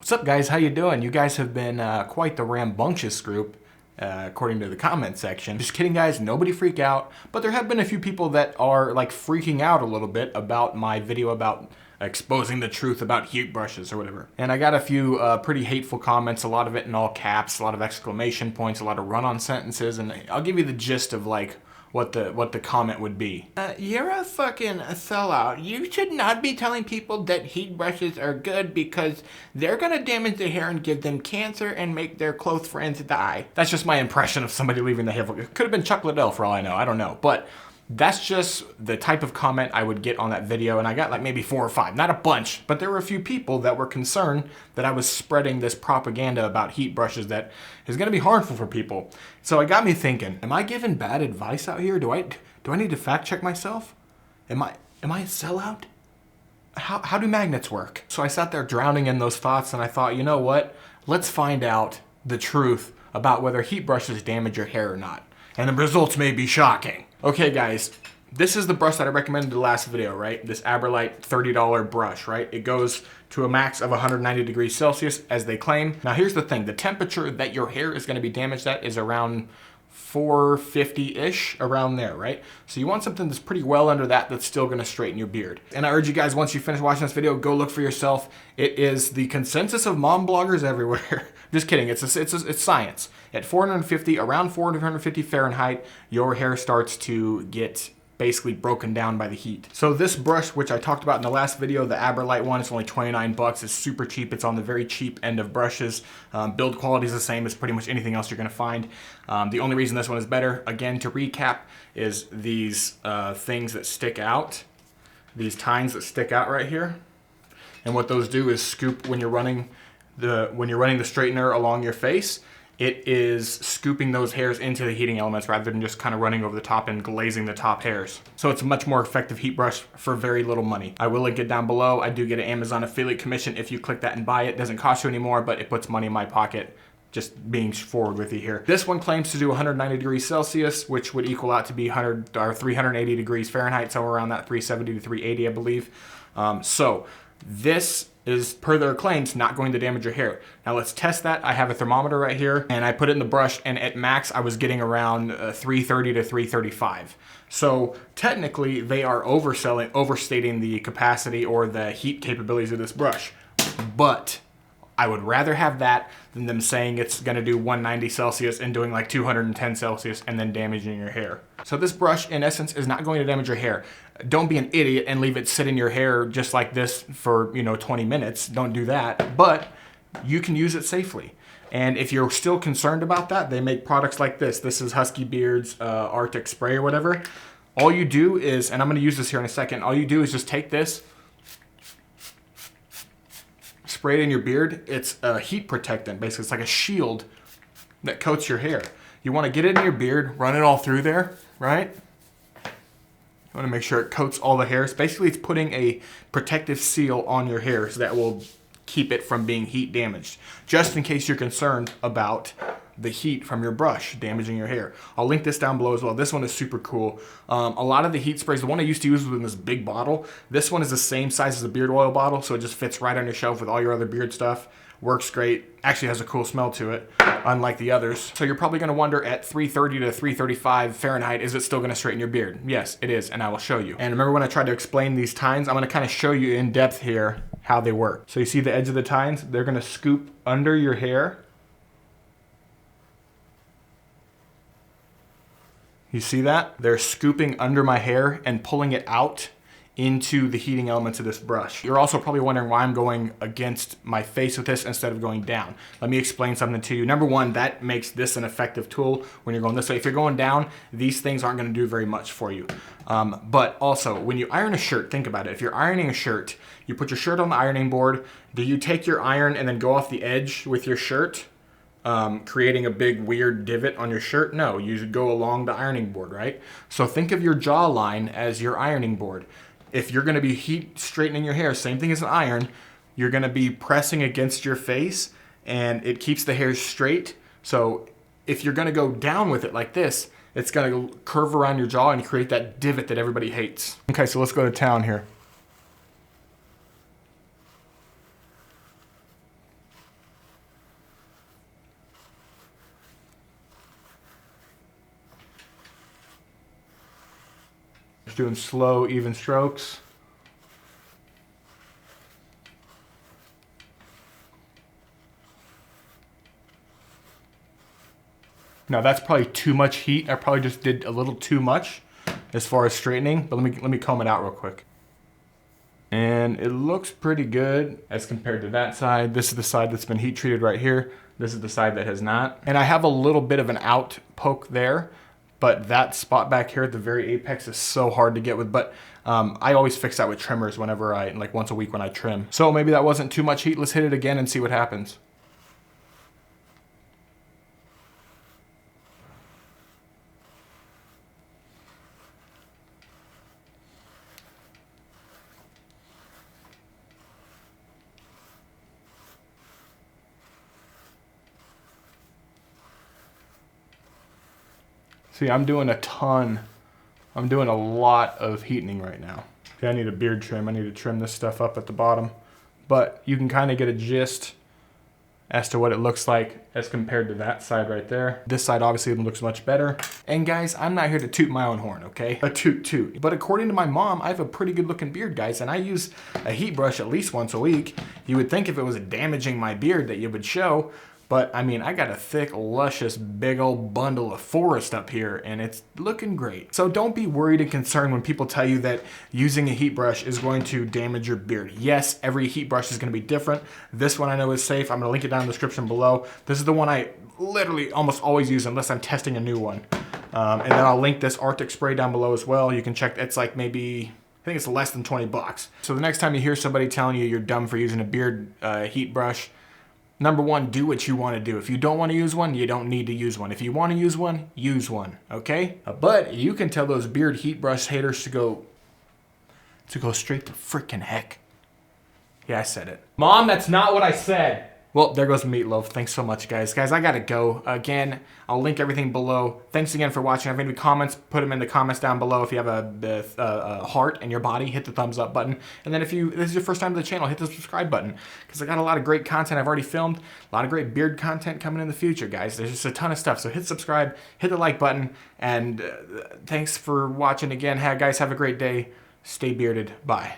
What's up, guys? How you doing? You guys have been quite the rambunctious group, according to the comment section. Just kidding, guys. Nobody freak out. But there have been a few people that are like freaking out a little bit about my video about exposing the truth about heat brushes or whatever. And I got a few pretty hateful comments, a lot of it in all caps, a lot of exclamation points, a lot of run-on sentences, and I'll give you the gist of like what the comment would be. You're a fucking sellout. You should not be telling people that heat brushes are good because they're gonna damage their hair and give them cancer and make their close friends die. That's just my impression of somebody leaving the hair. It could have been Chuck Liddell for all I know. I don't know. But that's just the type of comment I would get on that video, and I got like maybe 4 or 5, not a bunch, but there were a few people that were concerned that I was spreading this propaganda about heat brushes that is going to be harmful for people. So it got me thinking, am I giving bad advice out here? Do I need to fact check myself? Am I a sellout? How do magnets work? So I sat there drowning in those thoughts, and I thought, you know what? Let's find out the truth about whether heat brushes damage your hair or not. And the results may be shocking. Okay, guys, this is the brush that I recommended in the last video, right? This Aberlite $30 brush, right? It goes to a max of 190 degrees Celsius, as they claim. Now, here's the thing. The temperature that your hair is going to be damaged at is around 450-ish, around there, right? So you want something that's pretty well under that that's still going to straighten your beard. And I urge you guys, once you finish watching this video, go look for yourself. It is the consensus of mom bloggers everywhere. Just kidding. It's science. At 450, around 450 Fahrenheit, your hair starts to get basically broken down by the heat. So this brush, which I talked about in the last video, the Aberlite one, it's only 29 bucks. It's super cheap. It's on the very cheap end of brushes. Build quality is the same as pretty much anything else you're gonna find. The only reason this one is better, again, to recap, is these things that stick out, these tines that stick out right here. And what those do is scoop when you're running the straightener along your face. It is scooping those hairs into the heating elements rather than just kind of running over the top and glazing the top hairs. So it's a much more effective heat brush for very little money. I will link it down below. I do get an Amazon affiliate commission if you click that and buy it. It doesn't cost you anymore, but it puts money in my pocket. Just being forward with you here. This one claims to do 190 degrees Celsius, which would equal out to be 380 degrees Fahrenheit, somewhere around that 370 to 380, I believe. So this is, per their claims, not going to damage your hair. Now let's test that. I have a thermometer right here, and I put it in the brush, and at max I was getting around 330 to 335. So technically they are overstating the capacity or the heat capabilities of this brush. But I would rather have that than them saying it's gonna do 190 Celsius and doing like 210 Celsius and then damaging your hair. So this brush, in essence, is not going to damage your hair. Don't be an idiot and leave it sit in your hair just like this for, 20 minutes. Don't do that. But you can use it safely. And if you're still concerned about that, they make products like this. This is Husky Beard's Arctic Spray or whatever. All you do is, and I'm gonna use this here in a second, all you do is just take this, spray it in your beard. It's a heat protectant, basically. It's like a shield that coats your hair. You want to get it in your beard, run it all through there, right? You want to make sure it coats all the hairs. Basically, it's putting a protective seal on your hairs that will keep it from being heat damaged, just in case you're concerned about the heat from your brush damaging your hair. I'll link this down below as well. This one is super cool. A lot of the heat sprays, the one I used to use was in this big bottle. This one is the same size as a beard oil bottle, so it just fits right on your shelf with all your other beard stuff. Works great. Actually has a cool smell to it, unlike the others. So you're probably gonna wonder, at 330 to 335 Fahrenheit, is it still gonna straighten your beard? Yes, it is, and I will show you. And remember when I tried to explain these tines? I'm gonna kind of show you in depth here how they work. So you see the edge of the tines? They're gonna scoop under your hair. You see that? They're scooping under my hair and pulling it out into the heating elements of this brush. You're also probably wondering why I'm going against my face with this instead of going down. Let me explain something to you. Number one, that makes this an effective tool when you're going this way. If you're going down, these things aren't gonna do very much for you. But also, when you iron a shirt, think about it. If you're ironing a shirt, you put your shirt on the ironing board. Do you take your iron and then go off the edge with your shirt? Creating a big weird divot on your shirt? No, you go along the ironing board, right? So think of your jawline as your ironing board. If you're gonna be heat straightening your hair, same thing as an iron, you're gonna be pressing against your face and it keeps the hair straight. So if you're gonna go down with it like this, it's gonna curve around your jaw and create that divot that everybody hates. Okay, so let's go to town here. doing slow, even strokes. Now that's probably too much heat. I probably just did a little too much as far as straightening, but let me comb it out real quick. And it looks pretty good as compared to that side. This is the side that's been heat treated right here. This is the side that has not. And I have a little bit of an out poke there, but that spot back here at the very apex is so hard to get with. But I always fix that with trimmers whenever like once a week when I trim. So maybe that wasn't too much heat. Let's hit it again and see what happens. See, I'm doing a lot of heatening right now. Okay, I need a beard trim. I need to trim this stuff up at the bottom. But you can kind of get a gist as to what it looks like as compared to that side right there. This side obviously looks much better. And guys, I'm not here to toot my own horn, okay? A toot toot. But according to my mom, I have a pretty good looking beard, guys, and I use a heat brush at least once a week. You would think if it was damaging my beard that you would show, but I mean, I got a thick, luscious, big old bundle of forest up here, and it's looking great. So don't be worried and concerned when people tell you that using a heat brush is going to damage your beard. Yes, every heat brush is gonna be different. This one I know is safe. I'm gonna link it down in the description below. This is the one I literally almost always use unless I'm testing a new one. And then I'll link this Arctic spray down below as well. You can check, it's like maybe, I think it's less than 20 bucks. So the next time you hear somebody telling you you're dumb for using a beard heat brush, number one, do what you want to do. If you don't want to use one, you don't need to use one. If you want to use one, okay? But you can tell those beard heat brush haters to go straight to freaking heck. Yeah, I said it. Mom, that's not what I said. Well, there goes Meatloaf. Thanks so much, guys. Guys, I gotta go. Again, I'll link everything below. Thanks again for watching. If you have any comments, put them in the comments down below. If you have a heart in your body, hit the thumbs up button. And then if this is your first time to the channel, hit the subscribe button. Because I got a lot of great content I've already filmed. A lot of great beard content coming in the future, guys. There's just a ton of stuff. So hit subscribe, hit the like button. And thanks for watching again. Guys, have a great day. Stay bearded. Bye.